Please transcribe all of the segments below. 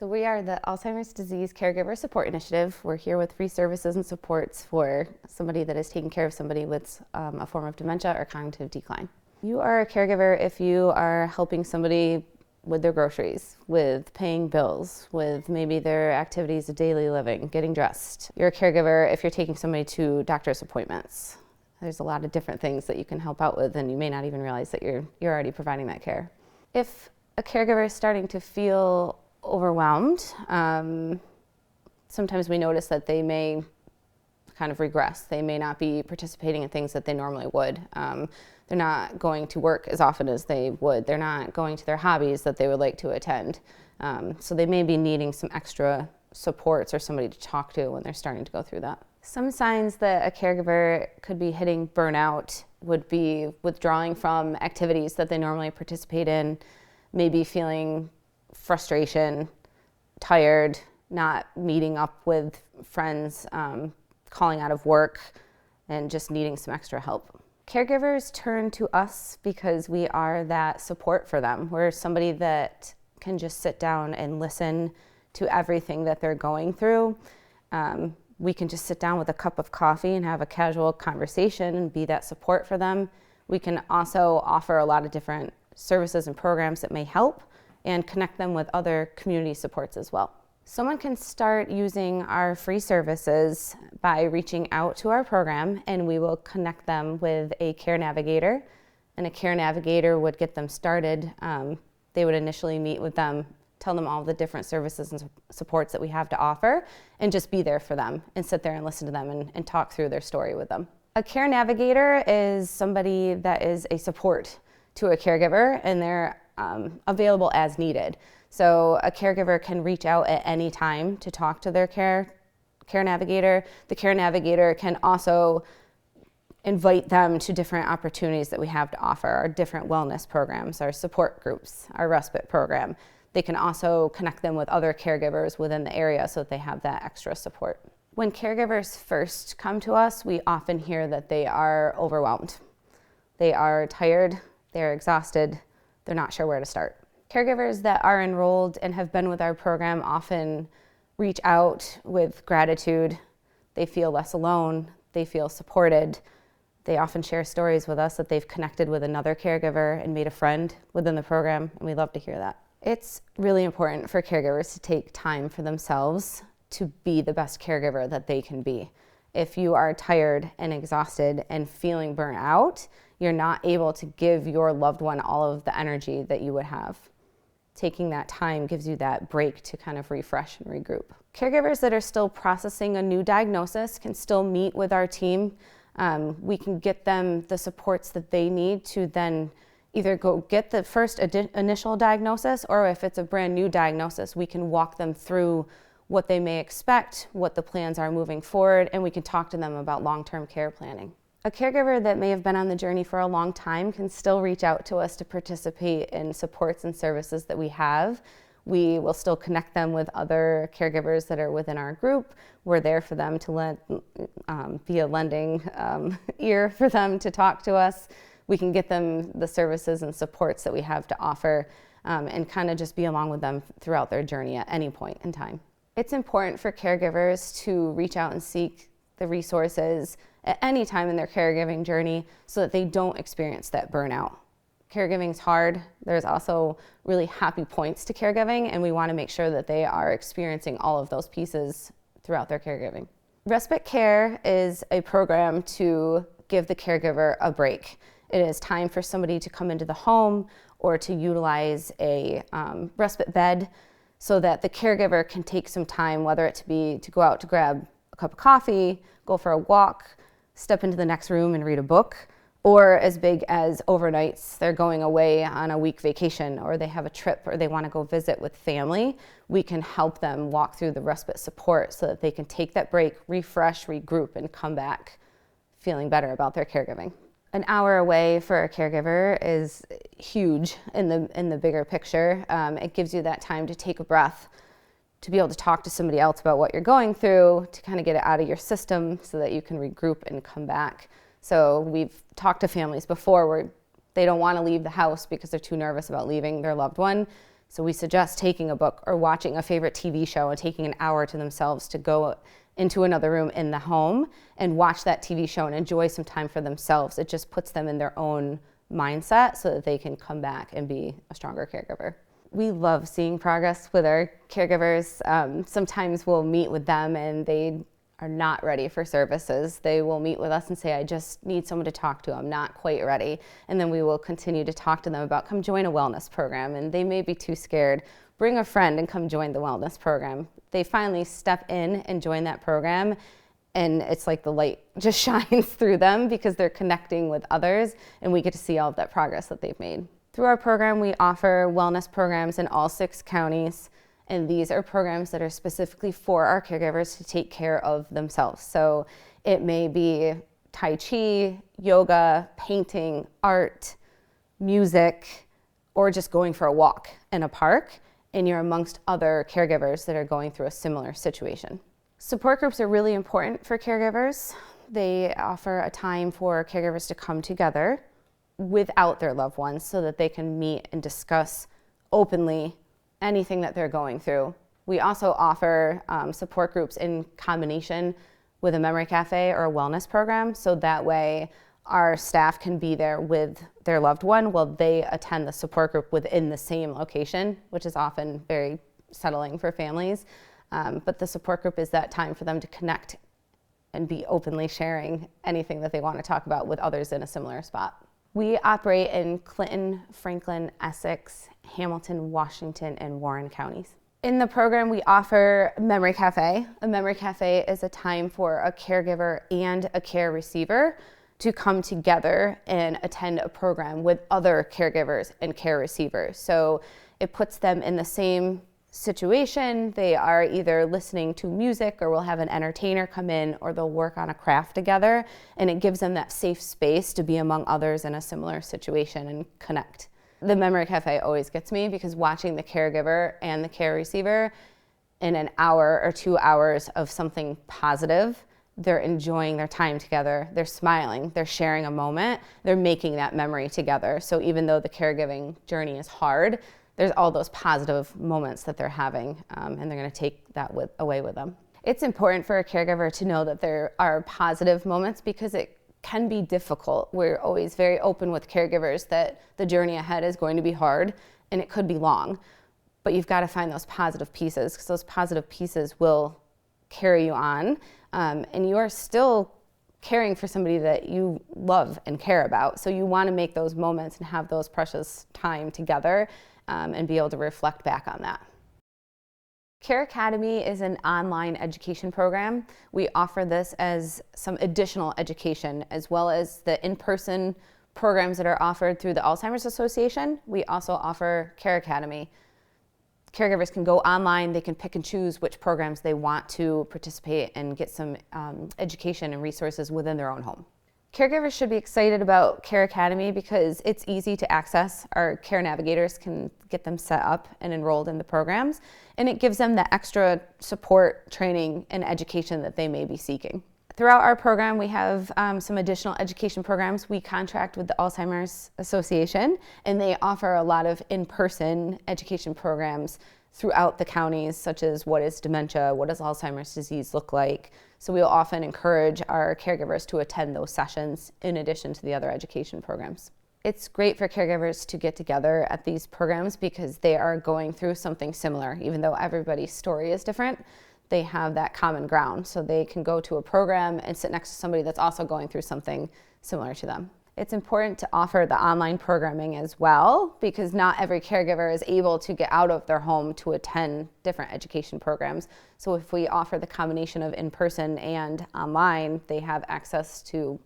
So we are the Alzheimer's Disease Caregiver Support Initiative. We're here with free services and supports for somebody that is taking care of somebody with a form of dementia or cognitive decline. You are a caregiver if you are helping somebody with their groceries, with paying bills, with maybe their activities of daily living, getting dressed. You're a caregiver if you're taking somebody to doctor's appointments. There's a lot of different things that you can help out with, and you may not even realize that you're already providing that care. If a caregiver is starting to feel overwhelmed, sometimes we notice that they may kind of regress. They may not be participating in things that they normally would. They're not going to work as often as they would. They're not going to their hobbies that they would like to attend. So they may be needing some extra supports or somebody to talk to when they're starting to go through that. Some signs that a caregiver could be hitting burnout would be withdrawing from activities that they normally participate in, maybe feeling frustration, tired, not meeting up with friends, calling out of work, and just needing some extra help. Caregivers turn to us because we are that support for them. We're somebody that can just sit down and listen to everything that they're going through. We can just sit down with a cup of coffee and have a casual conversation and be that support for them. We can also offer a lot of different services and programs that may help and connect them with other community supports as well. Someone can start using our free services by reaching out to our program, and we will connect them with a care navigator, and a care navigator would get them started. They would initially meet with them, tell them all the different services and supports that we have to offer, and just be there for them and sit there and listen to them and talk through their story with them. A care navigator is somebody that is a support to a caregiver, and they're available as needed. So a caregiver can reach out at any time to talk to their care navigator. The care navigator can also invite them to different opportunities that we have to offer, our different wellness programs, our support groups, our respite program. They can also connect them with other caregivers within the area so that they have that extra support. When caregivers first come to us, we often hear that they are overwhelmed. They are tired, they're exhausted, they're not sure where to start. Caregivers that are enrolled and have been with our program often reach out with gratitude. They feel less alone, they feel supported. They often share stories with us that they've connected with another caregiver and made a friend within the program, and we love to hear that. It's really important for caregivers to take time for themselves to be the best caregiver that they can be. If you are tired and exhausted and feeling burnt out, you're not able to give your loved one all of the energy that you would have. Taking that time gives you that break to kind of refresh and regroup. Caregivers that are still processing a new diagnosis can still meet with our team. We can get them the supports that they need to then either go get the first initial diagnosis, or if it's a brand new diagnosis, we can walk them through what they may expect, what the plans are moving forward, and we can talk to them about long-term care planning. A caregiver that may have been on the journey for a long time can still reach out to us to participate in supports and services that we have. We will still connect them with other caregivers that are within our group. We're there for them to be a lending ear for them to talk to us. We can get them the services and supports that we have to offer, and kind of just be along with them throughout their journey at any point in time. It's important for caregivers to reach out and seek the resources at any time in their caregiving journey so that they don't experience that burnout. Caregiving is hard. There's also really happy points to caregiving, and we want to make sure that they are experiencing all of those pieces throughout their caregiving. Respite care is a program to give the caregiver a break. It is time for somebody to come into the home or to utilize a respite bed so that the caregiver can take some time, whether it be to go out to grab a cup of coffee, go for a walk, step into the next room and read a book, or as big as overnights, they're going away on a week vacation, or they have a trip, or they want to go visit with family. We can help them walk through the respite support so that they can take that break, refresh, regroup, and come back feeling better about their caregiving. An hour away for a caregiver is huge in the bigger picture. It gives you that time to take a breath, to be able to talk to somebody else about what you're going through, to kind of get it out of your system so that you can regroup and come back. So we've talked to families before where they don't want to leave the house because they're too nervous about leaving their loved one. So we suggest taking a book or watching a favorite TV show and taking an hour to themselves to go into another room in the home and watch that TV show and enjoy some time for themselves. It just puts them in their own mindset so that they can come back and be a stronger caregiver. We love seeing progress with our caregivers. Sometimes we'll meet with them and they are not ready for services. They will meet with us and say, I just need someone to talk to. I'm not quite ready. And then we will continue to talk to them about, come join a wellness program. And they may be too scared. Bring a friend and come join the wellness program. They finally step in and join that program, and it's like the light just shines through them because they're connecting with others, and we get to see all of that progress that they've made. Through our program, we offer wellness programs in all 6 counties. And these are programs that are specifically for our caregivers to take care of themselves. So it may be Tai Chi, yoga, painting, art, music, or just going for a walk in a park, and you're amongst other caregivers that are going through a similar situation. Support groups are really important for caregivers. They offer a time for caregivers to come together without their loved ones so that they can meet and discuss openly anything that they're going through. We also offer support groups in combination with a memory cafe or a wellness program, so that way our staff can be there with their loved one while they attend the support group within the same location, which is often very settling for families. But the support group is that time for them to connect and be openly sharing anything that they want to talk about with others in a similar spot. We operate in Clinton, Franklin, Essex, Hamilton, Washington, and Warren counties. In the program, we offer Memory Cafe. A Memory Cafe is a time for a caregiver and a care receiver to come together and attend a program with other caregivers and care receivers. So it puts them in the same situation. They are either listening to music, or we'll have an entertainer come in, or they'll work on a craft together, and it gives them that safe space to be among others in a similar situation and connect. The Memory Cafe always gets me because watching the caregiver and the care receiver in an hour or 2 hours of something positive, they're enjoying their time together, they're smiling, they're sharing a moment, they're making that memory together. So even though the caregiving journey is hard, there's all those positive moments that they're having, and they're going to take that away with them. It's important for a caregiver to know that there are positive moments because it can be difficult. We're always very open with caregivers that the journey ahead is going to be hard and it could be long, but you've got to find those positive pieces because those positive pieces will carry you on, and you are still caring for somebody that you love and care about. So you want to make those moments and have those precious time together, and be able to reflect back on that. Care Academy is an online education program. We offer this as some additional education, as well as the in-person programs that are offered through the Alzheimer's Association. We also offer Care Academy. Caregivers can go online, they can pick and choose which programs they want to participate and get some education and resources within their own home. Caregivers should be excited about Care Academy because it's easy to access. Our care navigators can get them set up and enrolled in the programs, and it gives them the extra support, training, and education that they may be seeking. Throughout our program, we have some additional education programs. We contract with the Alzheimer's Association, and they offer a lot of in-person education programs throughout the counties, such as what is dementia, what does Alzheimer's disease look like. So we'll often encourage our caregivers to attend those sessions in addition to the other education programs. It's great for caregivers to get together at these programs because they are going through something similar. Even though everybody's story is different, they have that common ground. So they can go to a program and sit next to somebody that's also going through something similar to them. It's important to offer the online programming as well because not every caregiver is able to get out of their home to attend different education programs. So if we offer the combination of in-person and online, they have access to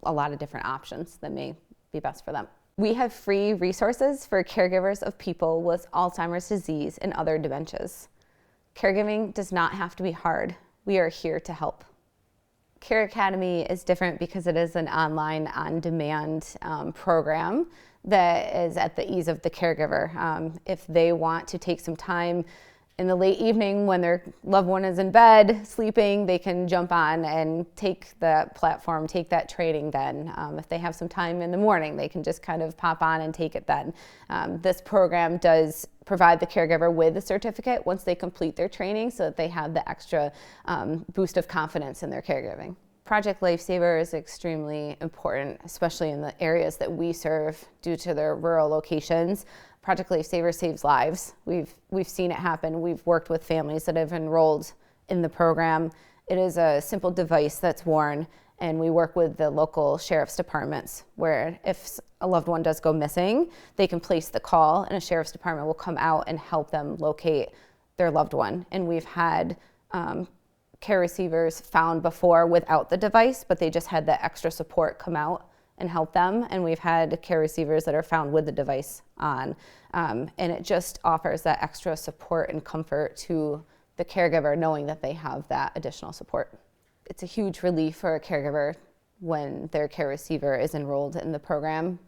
a lot of different options that may be best for them. We have free resources for caregivers of people with Alzheimer's disease and other dementias. Caregiving does not have to be hard. We are here to help. Care Academy is different because it is an online, on-demand program that is at the ease of the caregiver. If they want to take some time in the late evening when their loved one is in bed sleeping, they can jump on and take that platform, take that training then. If they have some time in the morning, they can just kind of pop on and take it then. This program does provide the caregiver with a certificate once they complete their training so that they have the extra boost of confidence in their caregiving. Project Lifesaver is extremely important, especially in the areas that we serve due to their rural locations. Project Lifesaver saves lives. We've seen it happen. We've worked with families that have enrolled in the program. It is a simple device that's worn, and we work with the local sheriff's departments where if a loved one does go missing, they can place the call and a sheriff's department will come out and help them locate their loved one. And we've had care receivers found before without the device, but they just had the extra support come out and help them. And we've had care receivers that are found with the device on. And it just offers that extra support and comfort to the caregiver knowing that they have that additional support. It's a huge relief for a caregiver when their care receiver is enrolled in the program.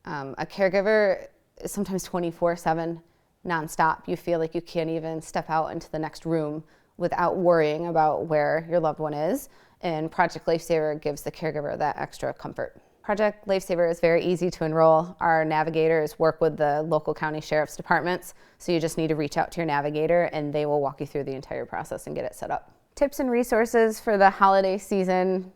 A caregiver is sometimes 24/7, nonstop. You feel like you can't even step out into the next room without worrying about where your loved one is. And Project Lifesaver gives the caregiver that extra comfort. Project Lifesaver is very easy to enroll. Our navigators work with the local county sheriff's departments, so you just need to reach out to your navigator and they will walk you through the entire process and get it set up. Tips and resources for the holiday season.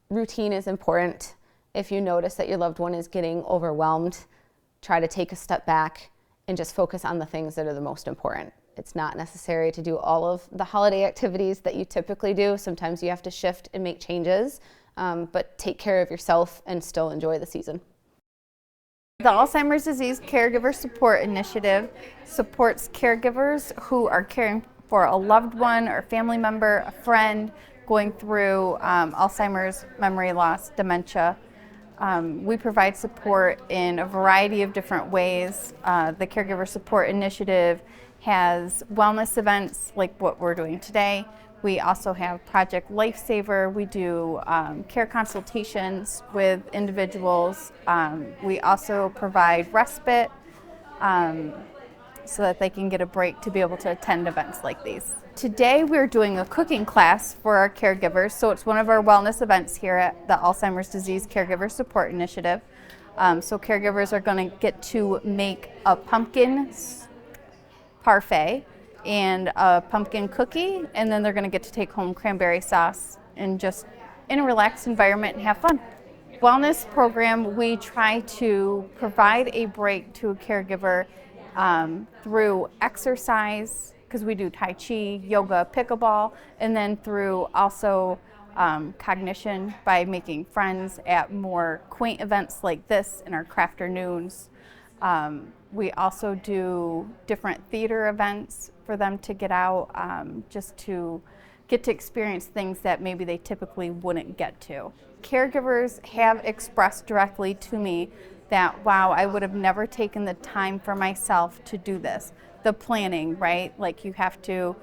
Routine is important. If you notice that your loved one is getting overwhelmed, try to take a step back and just focus on the things that are the most important. It's not necessary to do all of the holiday activities that you typically do. Sometimes you have to shift and make changes, but take care of yourself and still enjoy the season. The Alzheimer's Disease Caregiver Support Initiative supports caregivers who are caring for a loved one or family member, a friend going through Alzheimer's, memory loss, dementia. We provide support in a variety of different ways. The Caregiver Support Initiative has wellness events like what we're doing today. We also have Project Lifesaver. We do care consultations with individuals. We also provide respite so that they can get a break to be able to attend events like these. Today we're doing a cooking class for our caregivers, so it's one of our wellness events here at the Alzheimer's Disease Caregiver Support Initiative. So caregivers are going to get to make a pumpkin parfait and a pumpkin cookie, and then they're going to get to take home cranberry sauce and just in a relaxed environment and have fun. Wellness program, we try to provide a break to a caregiver through exercise, because we do Tai Chi, yoga, pickleball, and then through also cognition by making friends at more quaint events like this in our crafternoons. We also do different theater events for them to get out, just to get to experience things that maybe they typically wouldn't get to. Caregivers have expressed directly to me that, wow, I would have never taken the time for myself to do this. The planning, right? Like you have to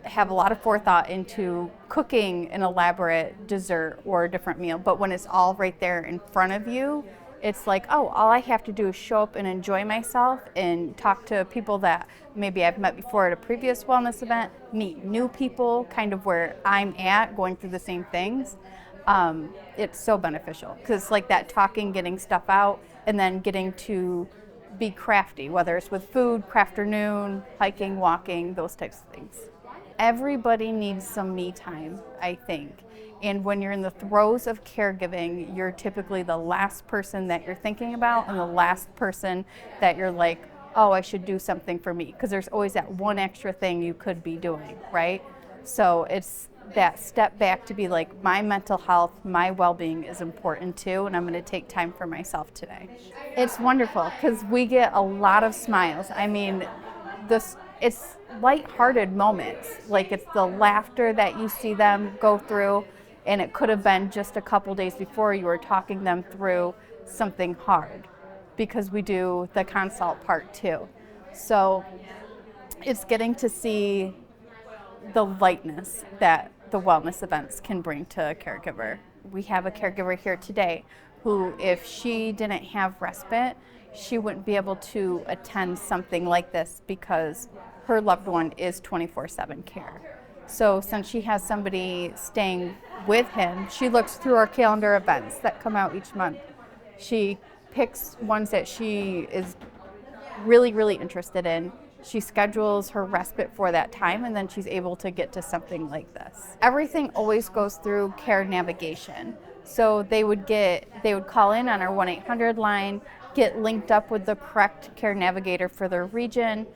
have a lot of forethought into cooking an elaborate dessert or a different meal, but when it's all right there in front of you, it's like, oh, all I have to do is show up and enjoy myself and talk to people that maybe I've met before at a previous wellness event, meet new people kind of where I'm at, going through the same things. It's so beneficial because it's like that talking, getting stuff out, and then getting to be crafty, whether it's with food, crafternoon, hiking, walking, those types of things. Everybody needs some me time, I think. And when you're in the throes of caregiving, you're typically the last person that you're thinking about and the last person that you're like, oh, I should do something for me. Because there's always that one extra thing you could be doing, right? So it's that step back to be like, my mental health, my well-being is important too, and I'm going to take time for myself today. It's wonderful because we get a lot of smiles. I mean, it's lighthearted moments. Like it's the laughter that you see them go through, and it could have been just a couple days before you were talking them through something hard, because we do the consult part too. So it's getting to see the lightness that the wellness events can bring to a caregiver. We have a caregiver here today who, if she didn't have respite, she wouldn't be able to attend something like this because her loved one is 24/7 care. So since she has somebody staying with him, she looks through our calendar events that come out each month. She picks ones that she is really, really interested in. She schedules her respite for that time, and then she's able to get to something like this. Everything always goes through care navigation. So they would call in on our 1-800 line, get linked up with the correct care navigator for their region,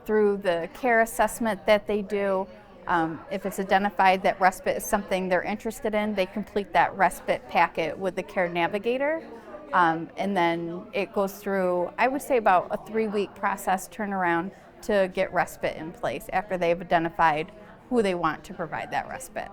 through the care assessment that they do. If it's identified that respite is something they're interested in, they complete that respite packet with the care navigator. And then it goes through, I would say, about a 3-week process turnaround to get respite in place after they've identified who they want to provide that respite.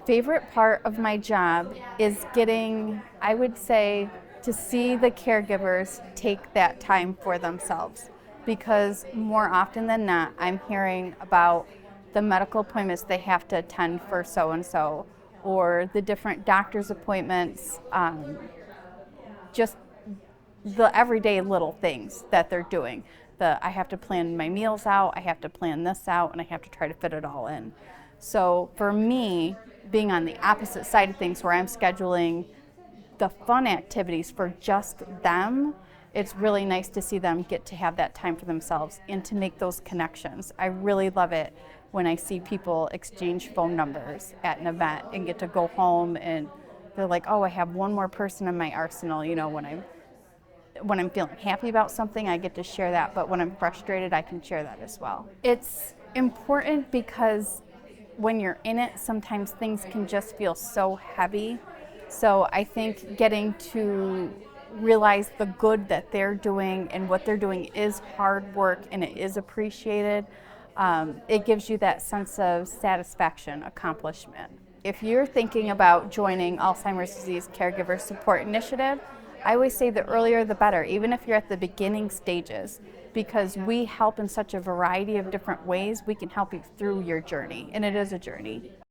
Favorite part of my job is getting, I would say, to see the caregivers take that time for themselves, because more often than not, I'm hearing about the medical appointments they have to attend for so-and-so, or the different doctor's appointments, just the everyday little things that they're doing. I have to plan my meals out, I have to plan this out, and I have to try to fit it all in. So for me, being on the opposite side of things where I'm scheduling the fun activities for just them, it's really nice to see them get to have that time for themselves and to make those connections. I really love it when I see people exchange phone numbers at an event and get to go home and they're like, oh, I have one more person in my arsenal. You know, when I'm feeling happy about something, I get to share that, but when I'm frustrated, I can share that as well. It's important because when you're in it, sometimes things can just feel so heavy. So I think getting to realize the good that they're doing and what they're doing is hard work and it is appreciated. It gives you that sense of satisfaction, accomplishment. If you're thinking about joining Alzheimer's Disease Caregiver Support Initiative, I always say the earlier the better, even if you're at the beginning stages, because we help in such a variety of different ways. We can help you through your journey, and it is a journey.